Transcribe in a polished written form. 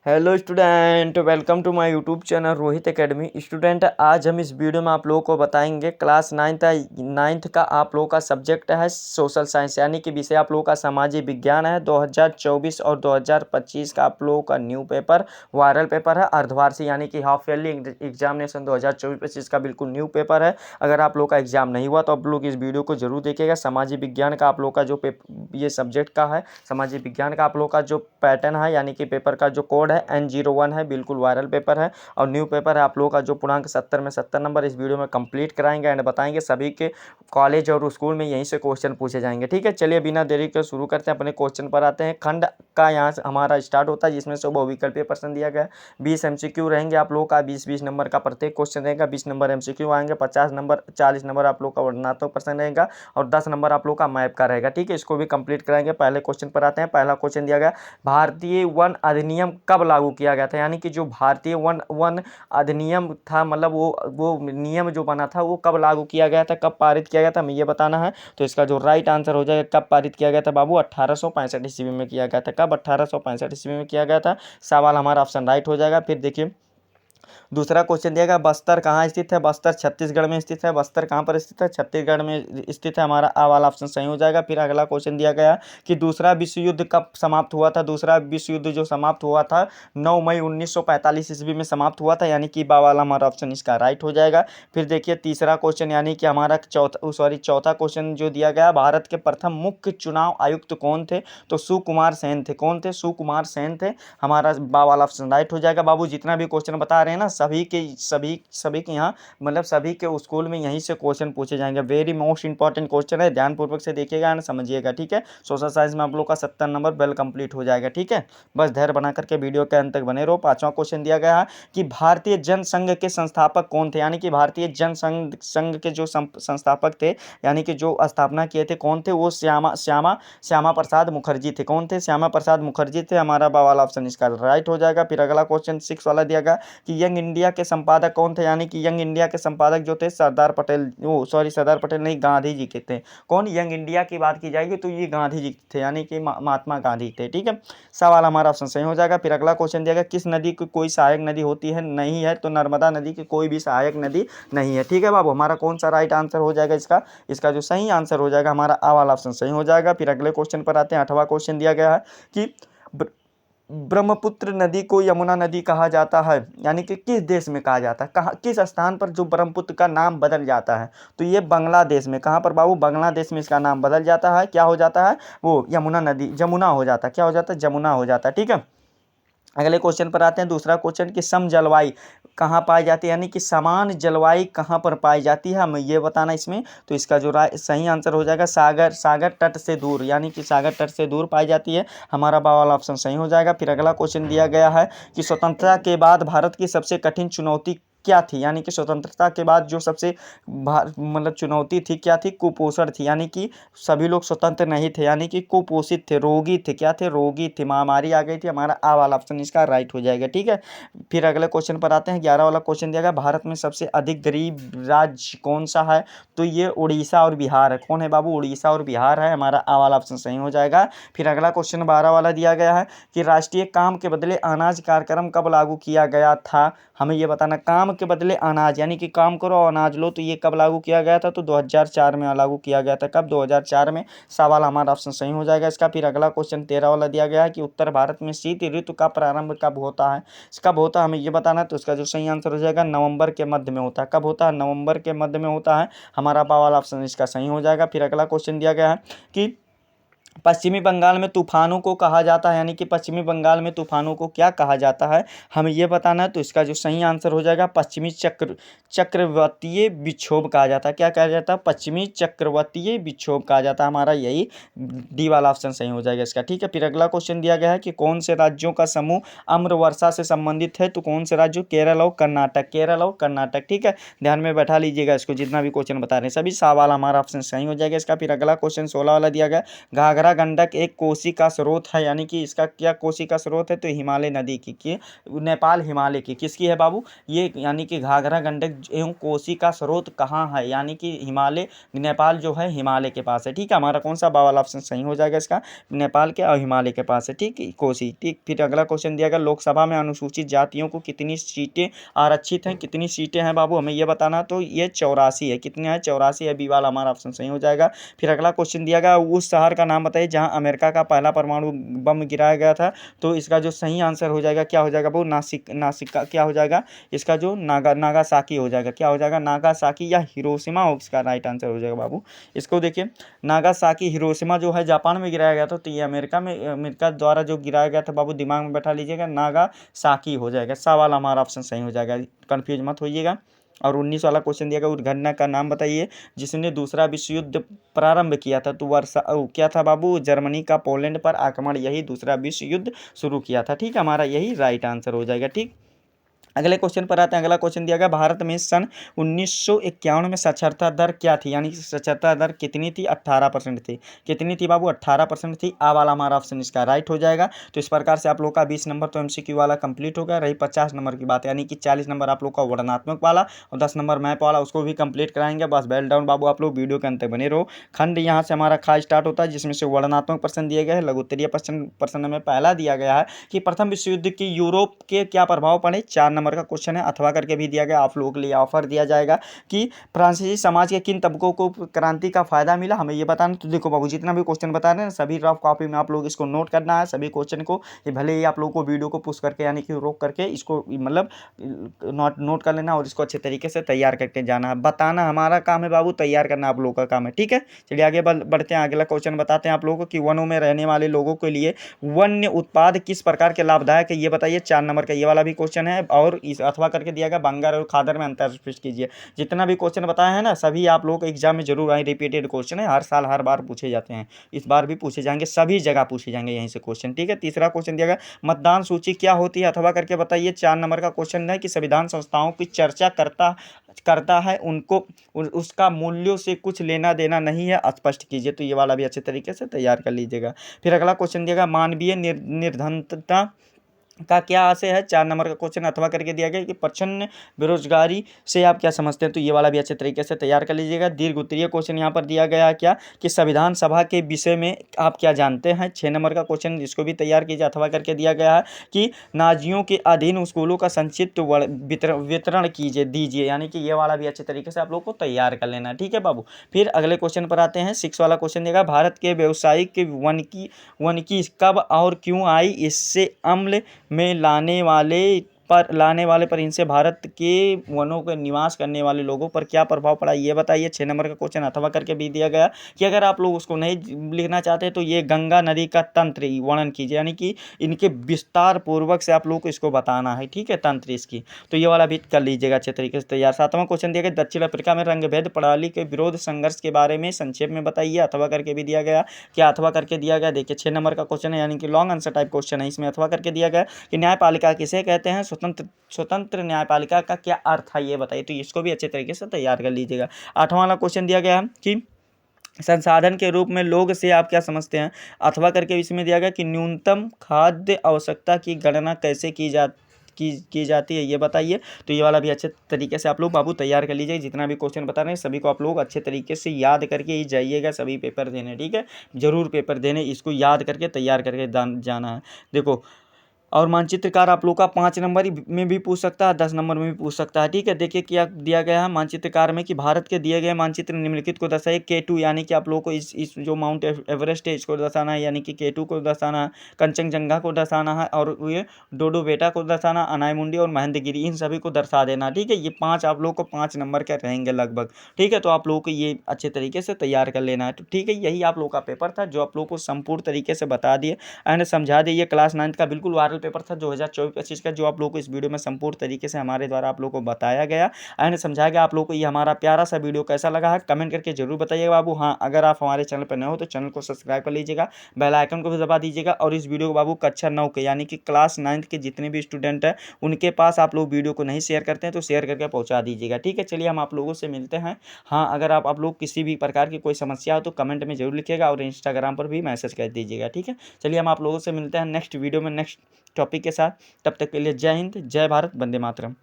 Hello student, welcome to my YouTube channel Rohit academy. Student, आज हम इस वीडियो में आप लोगों को बताएंगे क्लास नाइन्थ का आप लोगों का सब्जेक्ट है सोशल साइंस, यानी कि विषय आप लोगों का सामाजिक विज्ञान है। 2024 और 2025 का आप लोगों का न्यू पेपर वायरल पेपर है, अर्धवार्षिक यानी कि हाफ ईयरली एग्जामिनेशन 2024-25 का बिल्कुल न्यू पेपर है। अगर आप लोग का एग्जाम नहीं हुआ तो आप लोग इस वीडियो को जरूर देखिएगा। सामाजिक विज्ञान का आप लोग का जो ये सब्जेक्ट का है, सामाजिक विज्ञान का आप लोग का जो पैटर्न है यानी कि पेपर का जो कोड है N01 है, बिल्कुल वायरल पेपर है और न्यू पेपर है। आप लोगों का जो पूर्णांक 70 में 70 नंबर इस वीडियो में कंप्लीट कराएंगे एंड बताएंगे सभी के कॉलेज और स्कूल में यहीं से क्वेश्चन पूछे जाएंगे। ठीक है, चलिए बिना देरी के शुरू करते हैं, अपने क्वेश्चन पर आते हैं। खंड का यहाँ से हमारा स्टार्ट होता है, जिसमें से बहुविकल्पीय प्रश्न दिया गया। 20 MCQ रहेंगे आप लोगों का, 20-20 नंबर का प्रत्येक क्वेश्चन रहेगा। 20 नंबर MCQ आएंगे, 50 नंबर 40 नंबर आप लोग का वर्णनात्मक प्रश्न रहेगा और 10 नंबर आप लोग का मैप का रहेगा। ठीक है, इसको भी कंप्लीट कराएंगे। पहले क्वेश्चन पर आते हैं। पहला क्वेश्चन दिया गया, भारतीय वन अधिनियम कब लागू किया गया था? यानी कि जो भारतीय वन वन अधिनियम था, मतलब वो नियम जो बना था वो कब लागू किया गया था, कब पारित किया गया था, हमें ये बताना है। तो इसका जो राइट आंसर हो जाएगा, कब पारित किया गया था बाबू? 1865 ईस्वी में किया गया था। कब? 1865 ईस्वी में किया गया था। सवाल हमारा ऑप्शन राइट हो जाएगा। फिर देखिए दूसरा क्वेश्चन दिया गया, बस्तर कहाँ स्थित है? बस्तर छत्तीसगढ़ में स्थित है। बस्तर कहाँ पर स्थित है? छत्तीसगढ़ में स्थित है। हमारा आ वाला ऑप्शन सही हो जाएगा। फिर अगला क्वेश्चन दिया गया कि दूसरा विश्व युद्ध कब समाप्त हुआ था? दूसरा विश्व युद्ध जो समाप्त हुआ था 9 मई 1945 ईस्वी में समाप्त हुआ था, यानी कि बा वाला हमारा ऑप्शन इसका राइट हो जाएगा। फिर देखिए तीसरा क्वेश्चन, यानी कि हमारा चौथा क्वेश्चन जो दिया गया, भारत के प्रथम मुख्य चुनाव आयुक्त कौन थे? तो सुकुमार सेन थे। कौन थे? सुकुमार सेन थे। हमारा बा वाला ऑप्शन राइट हो जाएगा। बाबू जितना भी क्वेश्चन बता रहे हैं ना, सभी के यहाँ मतलब सभी के स्कूल में यहीं से क्वेश्चन पूछे जाएंगे। वेरी मोस्ट इंपॉर्टेंट क्वेश्चन है, ध्यानपूर्वक से देखिएगा एंड समझिएगा। ठीक है, सोशल साइंस में आप लोग का 70 नंबर वेल कंप्लीट हो जाएगा। ठीक है, बस धैर्य बना करके वीडियो के अंत तक बने रहो। पांचवा क्वेश्चन दिया गया है कि भारतीय जनसंघ के संस्थापक कौन थे? यानी कि भारतीय जनसंघ के जो संस्थापक थे, यानी कि जो स्थापना किए थे, कौन थे? वो श्यामा प्रसाद मुखर्जी थे। कौन थे? श्यामा प्रसाद मुखर्जी थे। हमारा बा वाला ऑप्शन इसका राइट हो जाएगा। फिर अगला क्वेश्चन 6 वाला दिया गया कि यंग इंडिया के संपादक कौन थे? यानी कि यंग इंडिया के संपादक जो थे सरदार पटेल, सरदार पटेल नहीं, गांधी जी के थे। कौन? यंग इंडिया की बात की जाएगी तो ये गांधी जी थे, यानी कि महात्मा गांधी थे। ठीक है, सवाल हमारा ऑप्शन सही हो जाएगा। फिर अगला क्वेश्चन दिया गया, किस नदी की कोई सहायक नदी होती है? नहीं है, तो नर्मदा नदी की कोई भी सहायक नदी नहीं है। ठीक है बाबू, हमारा कौन सा राइट आंसर हो जाएगा इसका जो सही आंसर हो जाएगा हमारा आ वाला ऑप्शन सही हो जाएगा। फिर अगले क्वेश्चन पर आते हैं। 8वां क्वेश्चन दिया गया है कि ब्रह्मपुत्र नदी को यमुना नदी कहा जाता है, यानी कि किस देश में कहा जाता है? कहाँ, किस स्थान पर जो ब्रह्मपुत्र का नाम बदल जाता है? तो ये बांग्लादेश में। कहाँ पर बाबू? बांग्लादेश में इसका नाम बदल जाता है। क्या हो जाता है? वो यमुना नदी, जमुना हो जाता है। क्या हो जाता है? जमुना हो जाता है। ठीक है, अगले क्वेश्चन पर आते हैं। दूसरा क्वेश्चन कि सम जलवायु कहाँ पाई जाती है, यानी कि समान जलवायु कहाँ पर पाई जाती है, हमें ये बताना इसमें। तो इसका जो सही आंसर हो जाएगा सागर तट से दूर, यानी कि सागर तट से दूर पाई जाती है। हमारा बा वाला ऑप्शन सही हो जाएगा। फिर अगला क्वेश्चन दिया गया है कि स्वतंत्रता के बाद भारत की सबसे कठिन चुनौती क्या थी? यानी कि स्वतंत्रता के बाद जो सबसे मतलब चुनौती थी, क्या थी? कुपोषण थी, यानी कि सभी लोग स्वतंत्र नहीं थे, यानी कि कुपोषित थे, रोगी थे। क्या थे? रोगी थे, महामारी आ गई थी। हमारा आ वाला ऑप्शन इसका राइट हो जाएगा। ठीक है, फिर अगले क्वेश्चन पर आते हैं। 11 वाला क्वेश्चन दिया गया, भारत में सबसे अधिक गरीब राज्य कौन सा है? तो ये उड़ीसा और बिहार है। कौन है बाबू? उड़ीसा और बिहार है। हमारा आ वाला ऑप्शन सही हो जाएगा। फिर अगला क्वेश्चन 12 वाला दिया गया है कि राष्ट्रीय काम के बदले अनाज कार्यक्रम कब लागू किया गया था? हमें ये बताना। काम के बदले अनाज, यानी कि काम करो और अनाज लो, तो ये कब लागू किया गया था? तो 2004 में लागू किया गया था। कब? 2004 में। सवाल हमारा ऑप्शन सही हो जाएगा इसका। फिर अगला क्वेश्चन 13 वाला दिया गया है कि उत्तर भारत में शीत ऋतु का प्रारंभ कब होता है? कब होता है, हमें ये बताना है। तो इसका जो सही आंसर हो जाएगा नवंबर के मध्य में होता है। कब होता है? नवंबर के मध्य में होता है। हमारा बा वाला ऑप्शन इसका सही हो जाएगा। फिर अगला क्वेश्चन दिया गया है कि पश्चिमी बंगाल में तूफानों को कहा जाता है, यानी कि पश्चिमी बंगाल में तूफानों को क्या कहा जाता है, हमें यह बताना है। तो इसका जो सही आंसर हो जाएगा पश्चिमी चक्रवातीय विक्षोभ कहा जाता है। क्या कहा जाता है? पश्चिमी चक्रवातीय विक्षोभ कहा जाता है। हमारा यही डी वाला ऑप्शन सही हो जाएगा इसका। ठीक है, फिर अगला क्वेश्चन दिया गया है कि कौन से राज्यों का समूह आम्र वर्षा से संबंधित है? तो कौन से राज्य? केरल और कर्नाटक। केरल और कर्नाटक। ठीक है, ध्यान में बैठा लीजिएगा इसको, जितना भी क्वेश्चन बता रहे हैं सभी। सवाल हमारा ऑप्शन सही हो जाएगा इसका। फिर अगला क्वेश्चन 16 वाला दिया गया, घाघरा गंडक एक कोसी का स्रोत है, यानी कि इसका क्या कोसी का स्रोत है, तो हिमालय नदी की नेपाल हिमालय की किसकी है बाबू, ये यानी कि घाघरा गंडक एवं कोसी का स्रोत कहाँ है, यानी कि हिमालय नेपाल जो है हिमालय के पास है। ठीक है, हमारा कौन सा बावल ऑप्शन सही हो जाएगा इसका, नेपाल के और हिमालय के पास है। ठीक, कोसी। ठीक, फिर अगला क्वेश्चन दिया गया, लोकसभा में अनुसूचित जातियों को कितनी सीटें आरक्षित हैं, कितनी सीटें हैं बाबू, हमें ये बताना। तो ये 84 है, कितने हैं, 84 है, बी वाला हमारा ऑप्शन सही हो जाएगा। फिर अगला क्वेश्चन दिया गया, उस शहर का नाम बताइए जहां अमेरिका का पहला परमाणु बम गिराया गया था। तो इसका जो सही आंसर हो जाएगा क्या हो जाएगा बाबू, नासिक का क्या हो जाएगा, इसका जो नागासाकी हो जाएगा, क्या हो जाएगा, नागासाकी या हिरोशिमा हो, इसका राइट आंसर हो जाएगा बाबू। इसको देखिए, नागासाकी हिरोशिमा जो है जापान में गिराया गया था, तो ये अमेरिका द्वारा जो गिराया गया था बाबू, दिमाग में बैठा लीजिएगा, नागासाकी हो जाएगा। सा वाला हमारा ऑप्शन सही हो जाएगा, कंफ्यूज मत होइएगा। और 19 वाला क्वेश्चन दिया गया, उस घटना का नाम बताइए जिसने दूसरा विश्व युद्ध प्रारंभ किया था। तो क्या था बाबू, जर्मनी का पोलैंड पर आक्रमण, यही दूसरा विश्व युद्ध शुरू किया था। ठीक, हमारा यही राइट आंसर हो जाएगा। ठीक, अगले क्वेश्चन पर आते हैं। अगला क्वेश्चन दिया गया, भारत में सन 1951 में साक्षरता दर क्या थी, यानी कि साक्षरता दर कितनी थी, 18% थी। कितनी थी बाबू, 18% थी। आ वाला हमारा ऑप्शन इसका राइट हो जाएगा। तो इस प्रकार से आप लोग का 20 नंबर तो एमसीक्यू वाला कंप्लीट हो गया। रही 50 नंबर की बात, यानी कि 40 नंबर आप लोग का वर्णनात्मक वाला और 10 नंबर मैप वाला, उसको भी कंप्लीट कराएंगे। बस बेल डाउन बाबू, आप लोग वीडियो के अंत तक बने रहो। खंड यहाँ से हमारा खा स्टार्ट होता है, जिसमें से वर्णनात्मक प्रश्न दिए गए हैं। लघुत्तरीय प्रश्न में पहला दिया गया है कि प्रथम विश्व युद्ध की यूरोप के क्या प्रभाव पड़े, 4 नंबर का क्वेश्चन है। अथवा करके भी दिया गया, आप लोगों के लिए ऑफर दिया जाएगा कि फ्रांसीसी समाज के किन तबकों को क्रांति का फायदा मिला, हमें ये बताना। तो देखो बाबू, जितना भी क्वेश्चन बता रहे हैं सभी रफ कॉपी में आप लोग इसको नोट करना है, सभी क्वेश्चन को। ये भले ही आप लोगों को वीडियो को पुश करके यानी कि रोक करके इसको मतलब नोट कर लेना और इसको अच्छे तरीके से तैयार करके जाना है। बताना हमारा काम है बाबू, तैयार करना आप लोगों का काम है। ठीक है, चलिए आगे बढ़ते हैं। अगला क्वेश्चन बताते हैं आप लोगों को कि वनों में रहने वाले लोगों के लिए वन्य उत्पाद किस प्रकार के लाभदायक है, ये बताइए। 4 नंबर का ये वाला भी क्वेश्चन है। और इस अथवा करके दिया गया, बंगाल और खादर में अंतर स्पष्ट कीजिए। जितना भी क्वेश्चन बताए हैं ना, सभी आप लोग एग्जाम में जरूर आए, रिपीटेड क्वेश्चन है, हर साल हर बार पूछे जाते हैं, इस बार भी पूछे जाएंगे, सभी जगह पूछे जाएंगे यहीं से क्वेश्चन। ठीक है, तीसरा क्वेश्चन दिया गया, मतदान सूची क्या होती है, अथवा करके बताइए। 4 नंबर का क्वेश्चन है कि संविधान संस्थाओं की चर्चा करता है, उनको उसका मूल्यों से कुछ लेना देना नहीं है, स्पष्ट कीजिए। तो ये वाला भी अच्छे तरीके से तैयार कर लीजिएगा। फिर अगला क्वेश्चन दिएगा, मानवीय निर्धनता का क्या आशय है। 4 नंबर का क्वेश्चन अथवा करके दिया गया कि प्रचंड बेरोजगारी से आप क्या समझते हैं। तो ये वाला भी अच्छे तरीके से तैयार कर लीजिएगा। दीर्घ उत्तरीय क्वेश्चन यहाँ पर दिया गया है क्या, कि संविधान सभा के विषय में आप क्या जानते हैं। 6 नंबर का क्वेश्चन, इसको भी तैयार कीजिए। अथवा करके दिया गया है कि नाजियों के अधीन स्कूलों का संक्षिप्त वितरण दीजिए, यानी कि ये वाला भी अच्छे तरीके से आप लोग को तैयार कर लेना है। ठीक है बाबू, फिर अगले क्वेश्चन पर आते हैं। 6 वाला क्वेश्चन देगा, भारत के व्यावसायिक वानिकी कब और क्यों आई, इससे अम्ल में लाने वाले पर इनसे भारत के वनों के निवास करने वाले लोगों पर क्या प्रभाव पड़ा, ये बताइए। 6 नंबर का क्वेश्चन अथवा करके भी दिया गया कि अगर आप लोग उसको नहीं लिखना चाहते तो ये गंगा नदी का तंत्र वर्णन कीजिए, यानी कि इनके विस्तार पूर्वक से आप लोग को इसको बताना है। ठीक है, तंत्र इसकी, तो ये वाला भी कर लीजिएगा अच्छे तरीके से तैयार। 7वां क्वेश्चन दिया गया, दक्षिण अफ्रीका में रंगभेद प्रणाली के विरोध संघर्ष के बारे में संक्षेप में बताइए। अथवा करके भी दिया गया, क्या अथवा करके दिया गया, देखिए 6 नंबर का क्वेश्चन है, यानी कि लॉन्ग आंसर टाइप क्वेश्चन है। इसमें अथवा करके दिया गया कि न्यायपालिका किसे कहते हैं, स्वतंत्र न्यायपालिका का क्या अर्थ है, ये बताइए। तो इसको भी अच्छे तरीके से तैयार कर लीजिएगा। 8वां वाला क्वेश्चन दिया गया है कि संसाधन के रूप में लोग से आप क्या समझते हैं। अथवा करके इसमें दिया गया कि न्यूनतम खाद्य आवश्यकता की गणना कैसे की जाती है, ये बताइए। तो ये वाला भी अच्छे तरीके से आप लोग बाबू तैयार कर लीजिए। जितना भी क्वेश्चन बता रहे हैं सभी को आप लोग अच्छे तरीके से याद करके ही जाइएगा, सभी पेपर देने। ठीक है, जरूर पेपर देने, इसको याद करके तैयार करके जाना है। देखो, और मानचित्रकार आप लोग का 5 नंबर में भी पूछ सकता है, 10 नंबर में भी पूछ सकता है। ठीक है, देखिए क्या दिया गया है मानचित्रकार में कि भारत के दिए गए मानचित्र निम्नलिखित को दर्शाइए। K2 यानी कि आप लोगों को इस जो माउंट एवरेस्ट है इसको दर्शाना है, यानी कि K2 को दर्शाना है, कंचनजंगा को दर्शाना है, और ये डोडो बेटा को दर्शाना, अनायमुंडी और महेंद्रगिरी, इन सभी को दर्शा देना। ठीक है, ये 5 आप लोग को 5 नंबर के रहेंगे लगभग। ठीक है, तो आप लोगों को ये अच्छे तरीके से तैयार कर लेना है। तो ठीक है, यही आप लोग का पेपर था जो आप लोग को संपूर्ण तरीके से बता दिए एंड समझा दिए। क्लास 9 का बिल्कुल वायरल पेपर था 2024-25 का, जो आप लोगों को इस वीडियो में संपूर्ण तरीके से हमारे द्वारा आप लोगों को बताया गया एंड समझाया गया। आप लोगों को ये हमारा प्यारा सा वीडियो कैसा लगा है कमेंट करके जरूर बताइएगा बाबू। हाँ, अगर आप हमारे चैनल पर नए हो तो चैनल को सब्सक्राइब कर लीजिएगा, बेल आइकन को भी दबा दीजिएगा, और इस वीडियो को बाबू कक्षा 9 के यानी कि क्लास 9th के जितने भी स्टूडेंट हैं उनके पास आप लोग वीडियो को नहीं शेयर करते हैं तो शेयर करके पहुंचा दीजिएगा। ठीक है, चलिए हम आप लोगों से मिलते हैं। हाँ, अगर आप लोग किसी भी प्रकार की कोई समस्या हो तो कमेंट में जरूर लिखिएगा और इंस्टाग्राम पर भी मैसेज कर दीजिएगा। ठीक है, चलिए हम आप लोगों से मिलते हैं नेक्स्ट वीडियो में नेक्स्ट टॉपिक के साथ। तब तक के लिए जय हिंद, जय भारत, वंदे मातरम।